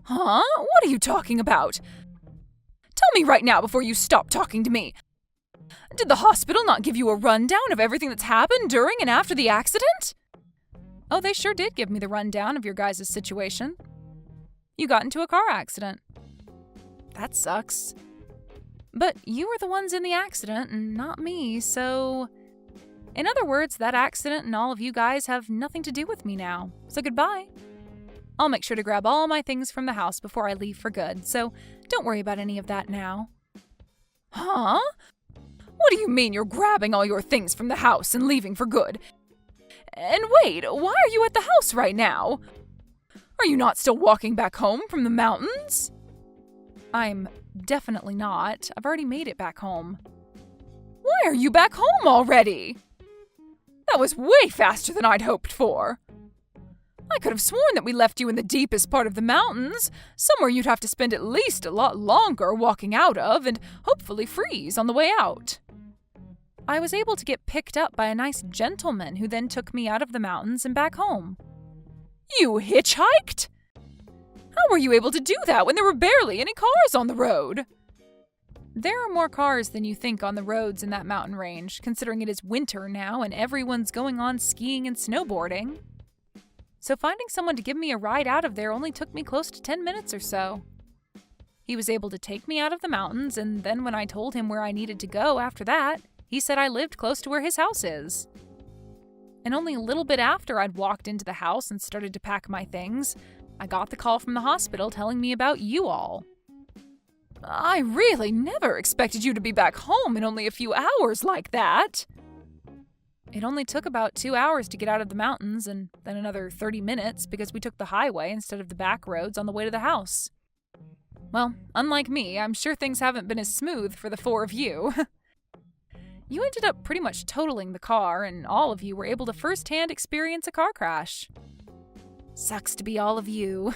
Huh? What are you talking about? Tell me right now before you stop talking to me. Did the hospital not give you a rundown of everything that's happened during and after the accident? Oh, they sure did give me the rundown of your guys' situation. You got into a car accident. That sucks. But you were the ones in the accident and not me, so... In other words, that accident and all of you guys have nothing to do with me now. So goodbye. I'll make sure to grab all my things from the house before I leave for good, so don't worry about any of that now. Huh? What do you mean you're grabbing all your things from the house and leaving for good? And wait, why are you at the house right now? Are you not still walking back home from the mountains? I'm definitely not. I've already made it back home. Why are you back home already? That was way faster than I'd hoped for. I could have sworn that we left you in the deepest part of the mountains, somewhere you'd have to spend at least a lot longer walking out of and hopefully freeze on the way out. I was able to get picked up by a nice gentleman who then took me out of the mountains and back home. You hitchhiked? How were you able to do that when there were barely any cars on the road? There are more cars than you think on the roads in that mountain range, considering it is winter now and everyone's going on skiing and snowboarding. So finding someone to give me a ride out of there only took me close to 10 minutes or so. He was able to take me out of the mountains, and then when I told him where I needed to go after that, he said I lived close to where his house is. And only a little bit after I'd walked into the house and started to pack my things, I got the call from the hospital telling me about you all. I really never expected you to be back home in only a few hours like that. It only took about 2 hours to get out of the mountains and then another 30 minutes because we took the highway instead of the back roads on the way to the house. Well, unlike me, I'm sure things haven't been as smooth for the four of you. You ended up pretty much totaling the car, and all of you were able to firsthand experience a car crash. Sucks to be all of you.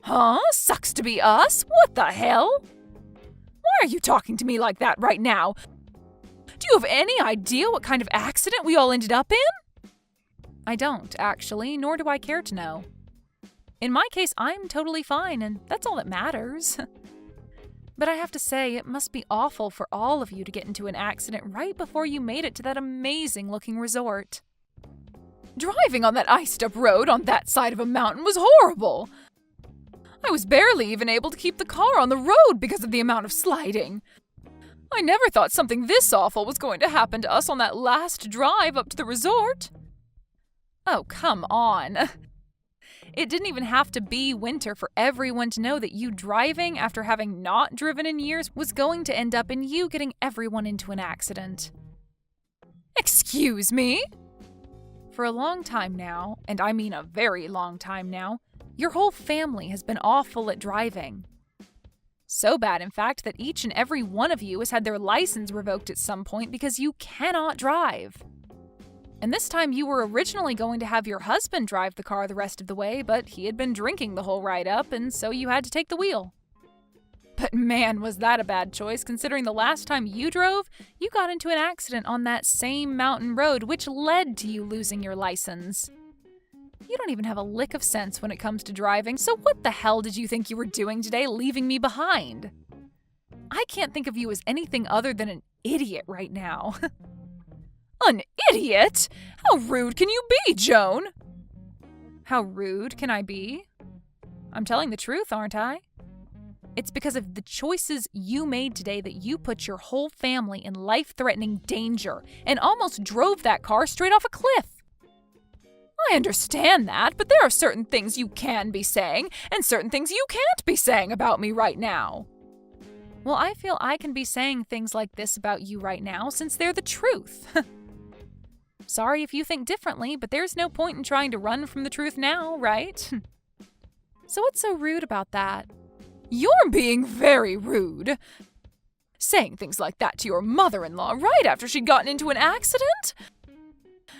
Huh? Sucks to be us? What the hell? Why are you talking to me like that right now? Do you have any idea what kind of accident we all ended up in? I don't, actually, nor do I care to know. In my case, I'm totally fine, and that's all that matters. But I have to say, it must be awful for all of you to get into an accident right before you made it to that amazing-looking resort. Driving on that iced-up road on that side of a mountain was horrible. I was barely even able to keep the car on the road because of the amount of sliding. I never thought something this awful was going to happen to us on that last drive up to the resort. Oh, come on. It didn't even have to be winter for everyone to know that you driving after having not driven in years was going to end up in you getting everyone into an accident. Excuse me? For a long time now, and I mean a very long time now, your whole family has been awful at driving. So bad, in fact, that each and every one of you has had their license revoked at some point because you cannot drive. And this time you were originally going to have your husband drive the car the rest of the way, but he had been drinking the whole ride up, and so you had to take the wheel. But man, was that a bad choice, considering the last time you drove, you got into an accident on that same mountain road, which led to you losing your license. You don't even have a lick of sense when it comes to driving, so what the hell did you think you were doing today, leaving me behind? I can't think of you as anything other than an idiot right now. An idiot? How rude can you be, Joan? How rude can I be? I'm telling the truth, aren't I? It's because of the choices you made today that you put your whole family in life-threatening danger and almost drove that car straight off a cliff. I understand that, but there are certain things you can be saying and certain things you can't be saying about me right now. Well, I feel I can be saying things like this about you right now since they're the truth. Sorry if you think differently, but there's no point in trying to run from the truth now, right? So what's so rude about that? You're being very rude. Saying things like that to your mother-in-law right after she'd gotten into an accident?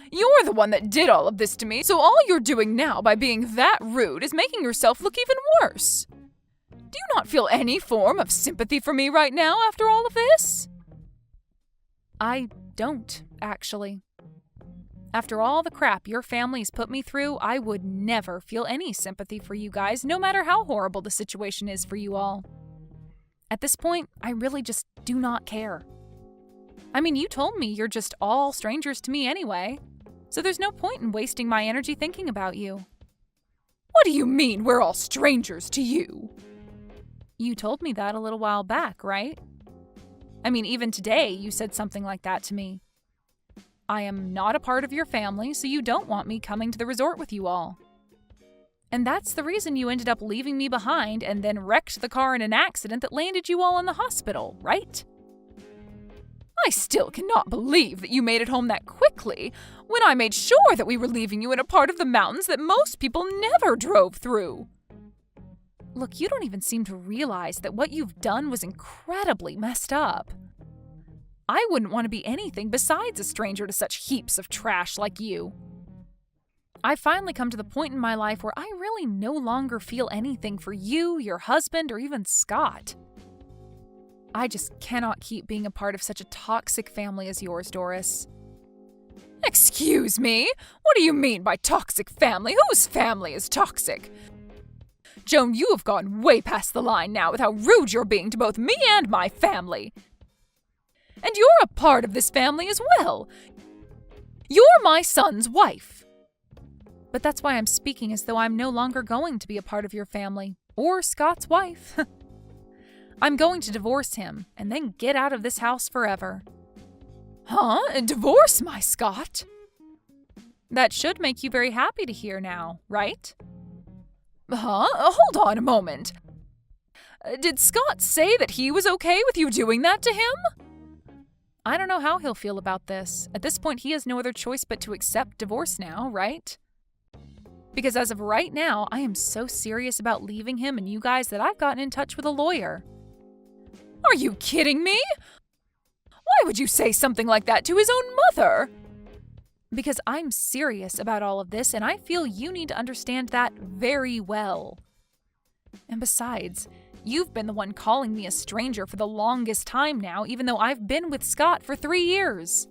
You're the one that did all of this to me, so all you're doing now by being that rude is making yourself look even worse. Do you not feel any form of sympathy for me right now after all of this? I don't, actually. After all the crap your family's put me through, I would never feel any sympathy for you guys, no matter how horrible the situation is for you all. At this point, I really just do not care. I mean, you told me you're just all strangers to me anyway, so there's no point in wasting my energy thinking about you. What do you mean we're all strangers to you? You told me that a little while back, right? I mean, even today you said something like that to me. I am not a part of your family, so you don't want me coming to the resort with you all. And that's the reason you ended up leaving me behind and then wrecked the car in an accident that landed you all in the hospital, right? I still cannot believe that you made it home that quickly when I made sure that we were leaving you in a part of the mountains that most people never drove through. Look, you don't even seem to realize that what you've done was incredibly messed up. I wouldn't want to be anything besides a stranger to such heaps of trash like you. I've finally come to the point in my life where I really no longer feel anything for you, your husband, or even Scott. I just cannot keep being a part of such a toxic family as yours, Doris. Excuse me? What do you mean by toxic family? Whose family is toxic? Joan, you have gone way past the line now with how rude you're being to both me and my family. And you're a part of this family as well. You're my son's wife. But that's why I'm speaking as though I'm no longer going to be a part of your family, or Scott's wife. I'm going to divorce him, and then get out of this house forever. Huh? Divorce my Scott? That should make you very happy to hear now, right? Huh? Hold on a moment. Did Scott say that he was okay with you doing that to him? I don't know how he'll feel about this. At this point, he has no other choice but to accept divorce now, right? Because as of right now, I am so serious about leaving him and you guys that I've gotten in touch with a lawyer. Are you kidding me? Why would you say something like that to his own mother? Because I'm serious about all of this, and I feel you need to understand that very well. And besides, you've been the one calling me a stranger for the longest time now, even though I've been with Scott for 3 years.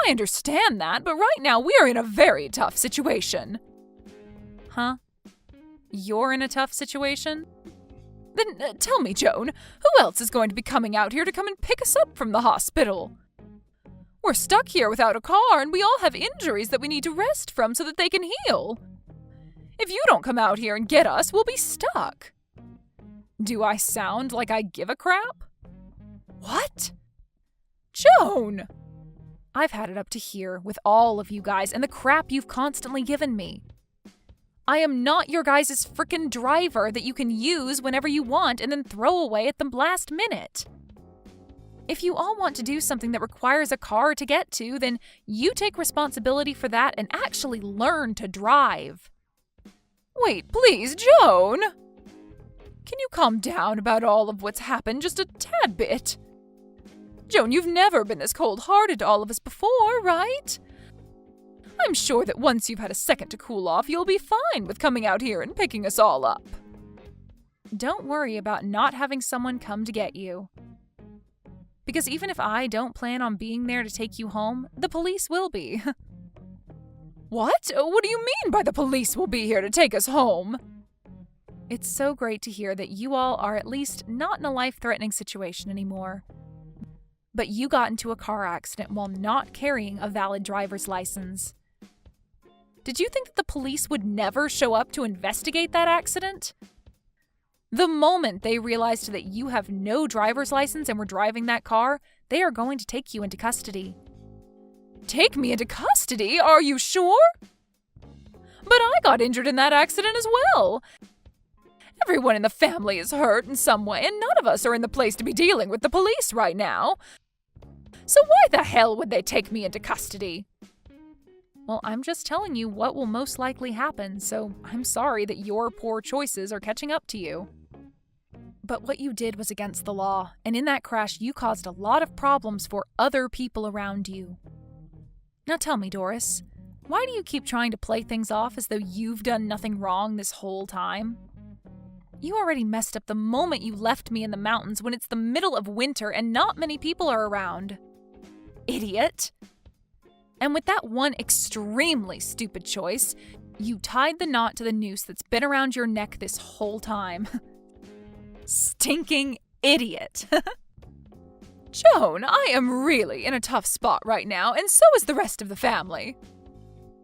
I understand that, but right now we are in a very tough situation. Huh? You're in a tough situation? Then tell me, Joan, who else is going to be coming out here to come and pick us up from the hospital? We're stuck here without a car, and we all have injuries that we need to rest from so that they can heal. If you don't come out here and get us, we'll be stuck. Do I sound like I give a crap? What? Joan! I've had it up to here with all of you guys and the crap you've constantly given me. I am not your guys' frickin' driver that you can use whenever you want and then throw away at the last minute. If you all want to do something that requires a car to get to, then you take responsibility for that and actually learn to drive. Wait, please, Joan! Can you calm down about all of what's happened just a tad bit? Joan, you've never been this cold-hearted to all of us before, right? I'm sure that once you've had a second to cool off, you'll be fine with coming out here and picking us all up. Don't worry about not having someone come to get you. Because even if I don't plan on being there to take you home, the police will be. What? What do you mean by the police will be here to take us home? It's so great to hear that you all are at least not in a life-threatening situation anymore. But you got into a car accident while not carrying a valid driver's license. Did you think that the police would never show up to investigate that accident? The moment they realized that you have no driver's license and were driving that car, they are going to take you into custody. Take me into custody? Are you sure? But I got injured in that accident as well. Everyone in the family is hurt in some way, and none of us are in the place to be dealing with the police right now. So why the hell would they take me into custody? Well, I'm just telling you what will most likely happen, so I'm sorry that your poor choices are catching up to you. But what you did was against the law, and in that crash you caused a lot of problems for other people around you. Now tell me, Doris, why do you keep trying to play things off as though you've done nothing wrong this whole time? You already messed up the moment you left me in the mountains when it's the middle of winter and not many people are around. Idiot! And with that one extremely stupid choice, you tied the knot to the noose that's been around your neck this whole time. Stinking idiot! Joan, I am really in a tough spot right now, and so is the rest of the family.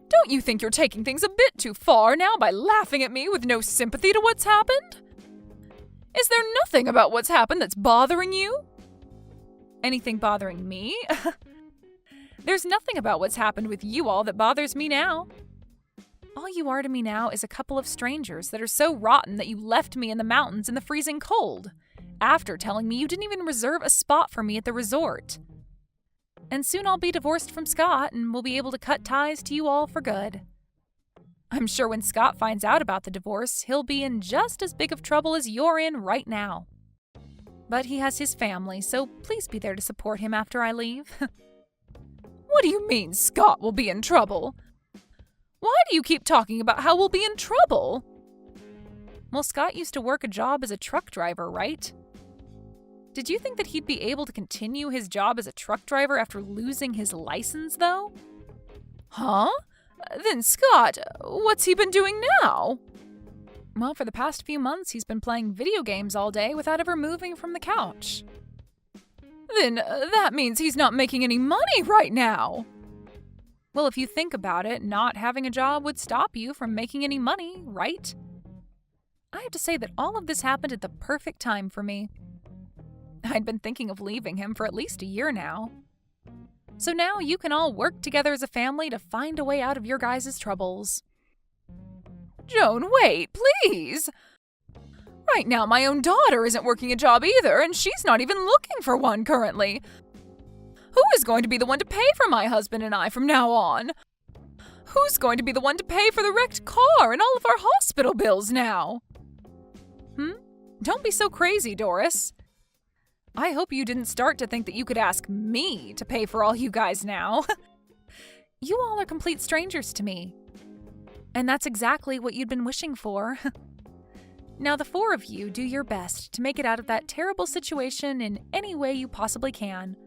Don't you think you're taking things a bit too far now by laughing at me with no sympathy to what's happened? Is there nothing about what's happened that's bothering you? Anything bothering me? There's nothing about what's happened with you all that bothers me now. All you are to me now is a couple of strangers that are so rotten that you left me in the mountains in the freezing cold, after telling me you didn't even reserve a spot for me at the resort. And soon I'll be divorced from Scott and we'll be able to cut ties to you all for good. I'm sure when Scott finds out about the divorce, he'll be in just as big of trouble as you're in right now. But he has his family, so please be there to support him after I leave. What do you mean Scott will be in trouble? Why do you keep talking about how we'll be in trouble? Well, Scott used to work a job as a truck driver, right? Did you think that he'd be able to continue his job as a truck driver after losing his license, though? Huh? Then Scott, what's he been doing now? Well, for the past few months, he's been playing video games all day without ever moving from the couch. Then that means he's not making any money right now. Well, if you think about it, not having a job would stop you from making any money, right? I have to say that all of this happened at the perfect time for me. I'd been thinking of leaving him for at least a year now. So now you can all work together as a family to find a way out of your guys' troubles. Joan, wait, please! Right now my own daughter isn't working a job either, and she's not even looking for one currently. Who is going to be the one to pay for my husband and I from now on? Who's going to be the one to pay for the wrecked car and all of our hospital bills now? Don't be so crazy, Doris. I hope you didn't start to think that you could ask me to pay for all you guys now. You all are complete strangers to me. And that's exactly what you'd been wishing for. Now the four of you do your best to make it out of that terrible situation in any way you possibly can.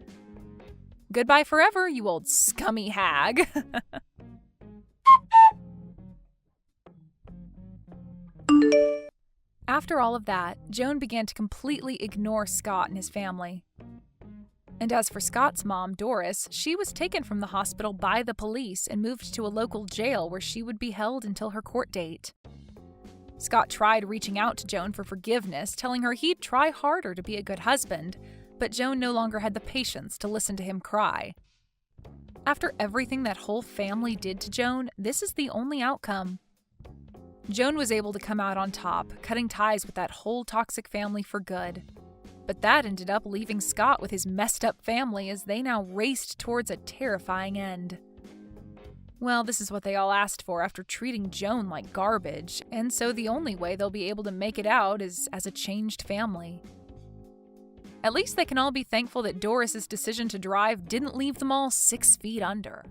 Goodbye forever, you old scummy hag. After all of that, Joan began to completely ignore Scott and his family. And as for Scott's mom, Doris, she was taken from the hospital by the police and moved to a local jail where she would be held until her court date. Scott tried reaching out to Joan for forgiveness, telling her he'd try harder to be a good husband, but Joan no longer had the patience to listen to him cry. After everything that whole family did to Joan, this is the only outcome. Joan was able to come out on top, cutting ties with that whole toxic family for good. But that ended up leaving Scott with his messed up family as they now raced towards a terrifying end. Well, this is what they all asked for after treating Joan like garbage, and so the only way they'll be able to make it out is as a changed family. At least they can all be thankful that Doris's decision to drive didn't leave them all 6 feet under.